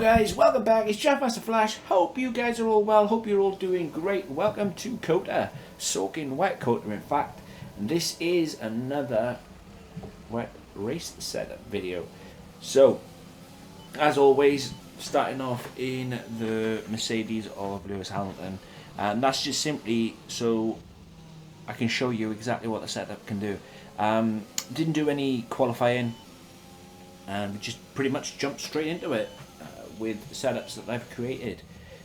guys, welcome back. It's Jeff Master Flash. Hope you guys are all well. Hope you're all doing great. Welcome to COTA, soaking wet COTA in fact. And this is another wet race setup video. So, as always, starting off in the Mercedes of Lewis Hamilton. And that's just simply so I can show you exactly what the setup can do. Didn't do any qualifying and just pretty much jumped straight into it with the setups that I've created.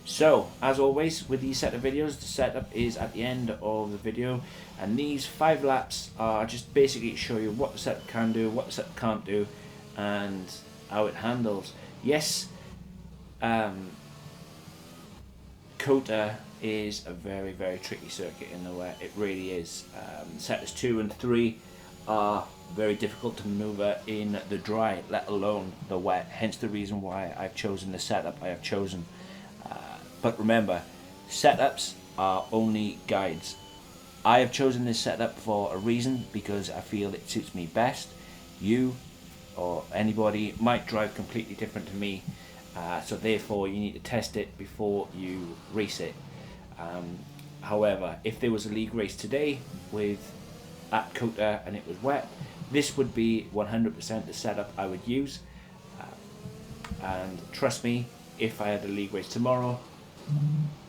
So as always with these set of videos, the setup is at the end of the video, and these 5 laps are just basically to show you what the setup can do, what the setup can't do, and how it handles. Yes, COTA is a very, very tricky circuit in the wet. It really is. Sectors 2 and 3 are very difficult to maneuver in the dry, let alone the wet. Hence the reason why I've chosen the setup I have chosen. But remember, setups are only guides. I have chosen this setup for a reason, because I feel it suits me best. You or anybody might drive completely different to me, so therefore you need to test it before you race it. However, if there was a league race today at COTA and it was wet, this would be 100% the setup I would use. And trust me, if I had a league race tomorrow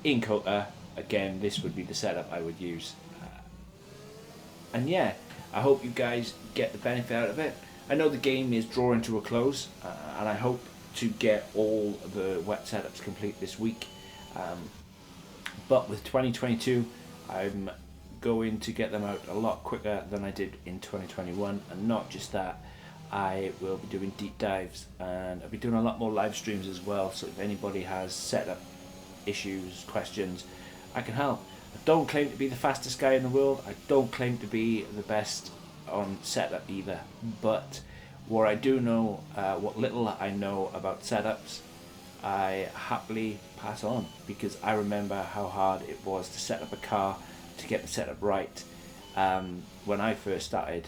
in COTA, again, this would be the setup I would use. And yeah, I hope you guys get the benefit out of it. I know the game is drawing to a close, and I hope to get all the wet setups complete this week. But with 2022, I'm going to get them out a lot quicker than I did in 2021, and not just that, I will be doing deep dives, and I'll be doing a lot more live streams as well, so if anybody has setup issues, questions, I can help. I don't claim to be the fastest guy in the world, I don't claim to be the best on setup either, but what I do know, what little I know about setups, I happily pass on, because I remember how hard it was to set up a car, to get the setup right when I first started,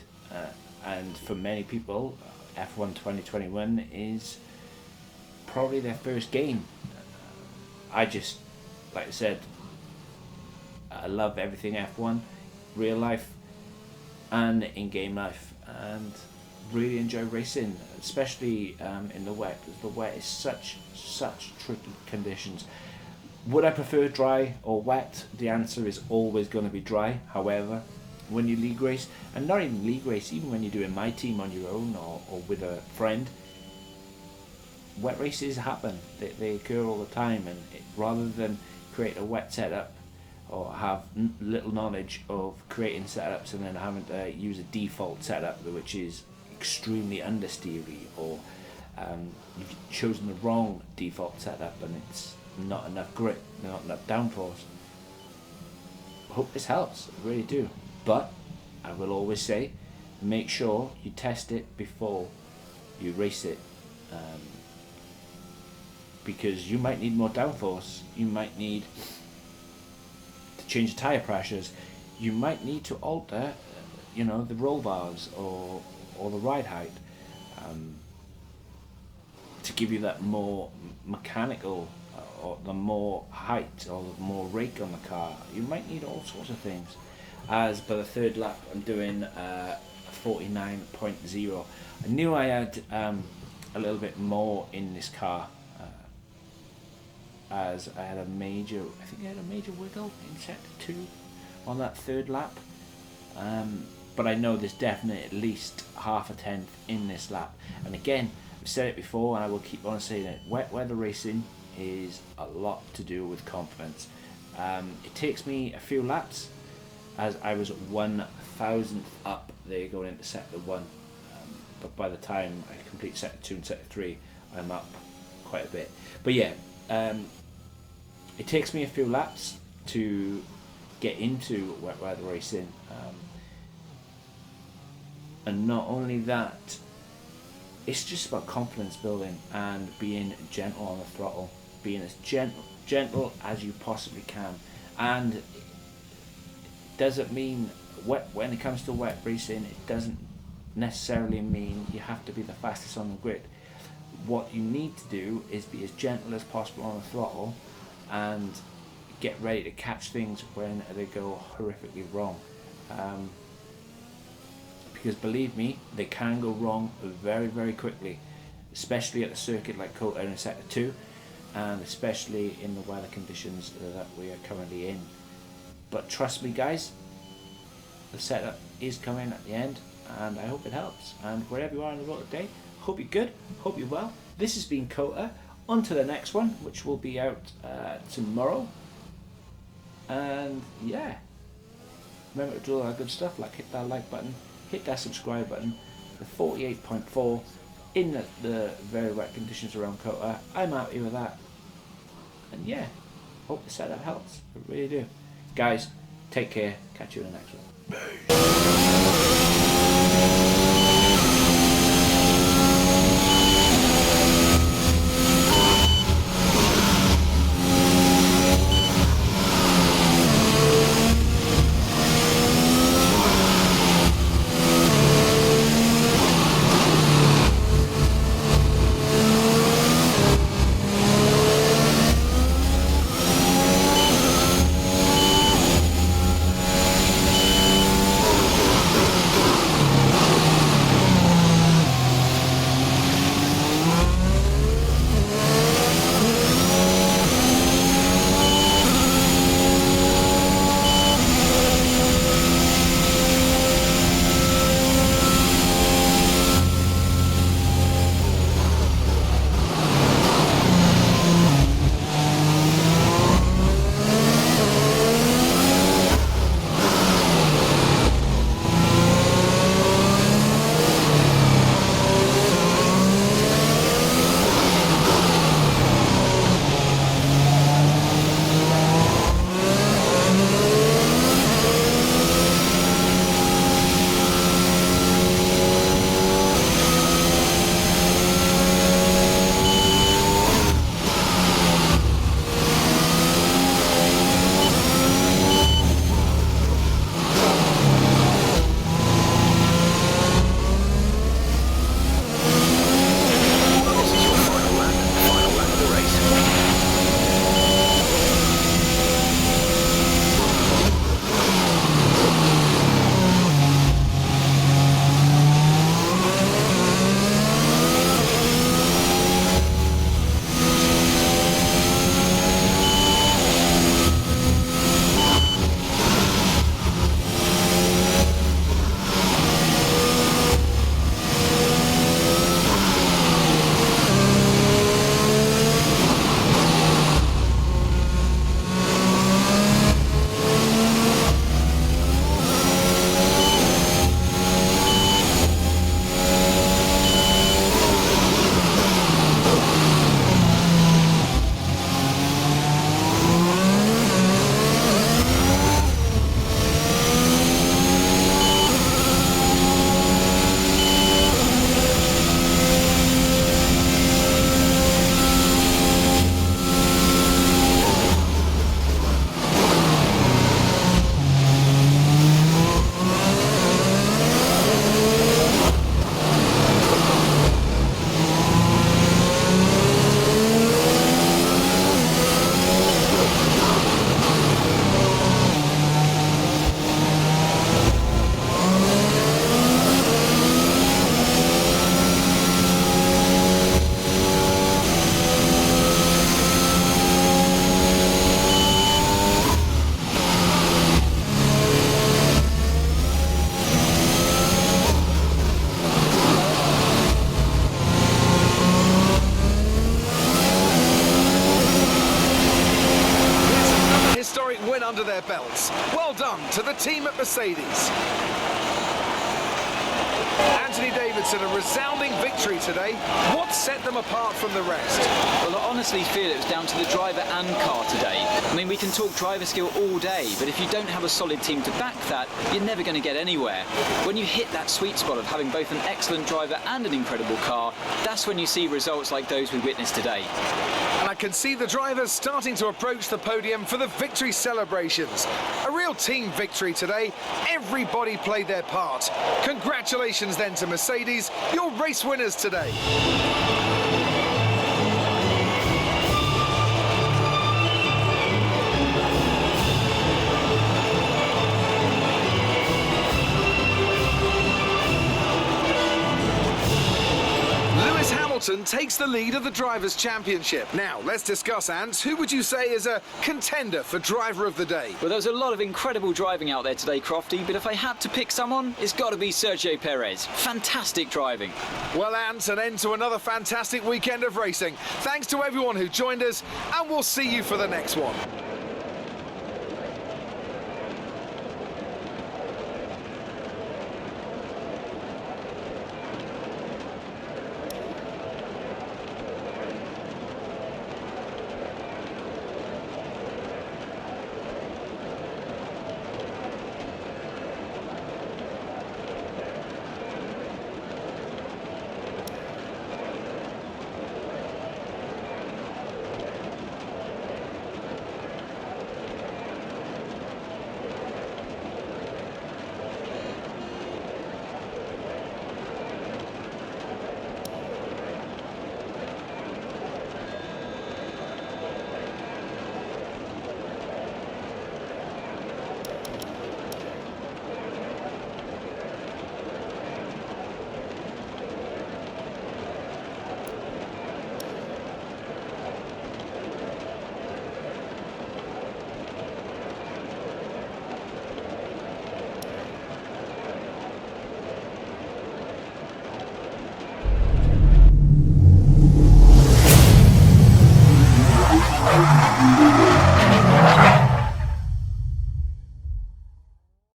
and for many people F1 2021 is probably their first game. I just, like I said, I love everything F1, real life and in-game life, and really enjoy racing, especially in the wet, because the wet is such tricky conditions. Would I prefer dry or wet? The answer is always going to be dry. However, when you league race, and not even league race, even when you're doing my team on your own or with a friend, wet races happen. They occur all the time, and rather than create a wet setup or have little knowledge of creating setups and then having to use a default setup which is extremely understeery, or you've chosen the wrong default setup and it's not enough grip, not enough downforce. I hope this helps, I really do. But I will always say, make sure you test it before you race it, because you might need more downforce, you might need to change the tyre pressures, you might need to alter the roll bars or the ride height to give you that more mechanical, or the more height or the more rake on the car. You might need all sorts of things. As by the third lap I'm doing 49.0. I knew I had a little bit more in this car, as I had a major wiggle in sector 2 on that third lap, but I know there's definitely at least half a tenth in this lap. And again, I've said it before and I will keep on saying it, wet weather racing is a lot to do with confidence. It takes me a few laps, as I was 1,000th up there going into sector 1, but by the time I complete sector 2 and sector 3 I'm up quite a bit. But yeah, it takes me a few laps to get into wet weather racing, and not only that, it's just about confidence building and being gentle on the throttle, being as gentle as you possibly can. And it doesn't mean when it comes to wet racing, it doesn't necessarily mean you have to be the fastest on the grid. what you need to do is be as gentle as possible on the throttle and get ready to catch things when they go horrifically wrong. Because believe me, they can go wrong very, very quickly, especially at a circuit like COTA in Sector 2, and especially in the weather conditions that we are currently in. But trust me guys, the setup is coming at the end, and I hope it helps. And wherever you are on the road today, hope you're good, hope you're well. This has been COTA. On to the next one, which will be out tomorrow. And yeah, remember to do all that good stuff, like hit that like button, hit that subscribe button. The 48.4 in the very wet conditions around COTA. I'm happy with that. And yeah, hope the setup helps. I really do. Guys, take care. Catch you in the next one. under their belts. Well done to the team at Mercedes. Anthony Davidson, a resounding victory today. What set them apart from the rest? Well, I honestly feel it was down to the driver and car today. I mean, we can talk driver skill all day, but if you don't have a solid team to back that, you're never going to get anywhere. When you hit that sweet spot of having both an excellent driver and an incredible car, that's when you see results like those we witnessed today. And I can see the drivers starting to approach the podium for the victory celebrations. A real team victory today. Everybody played their part. Congratulations then to Mercedes, your race winners today. Hamilton takes the lead of the Drivers' Championship. Now, let's discuss, Ants. Who would you say is a contender for Driver of the Day? Well, there's a lot of incredible driving out there today, Crofty, but if I had to pick someone, it's got to be Sergio Perez. Fantastic driving. Well, Ants, an end to another fantastic weekend of racing. Thanks to everyone who joined us, and we'll see you for the next one.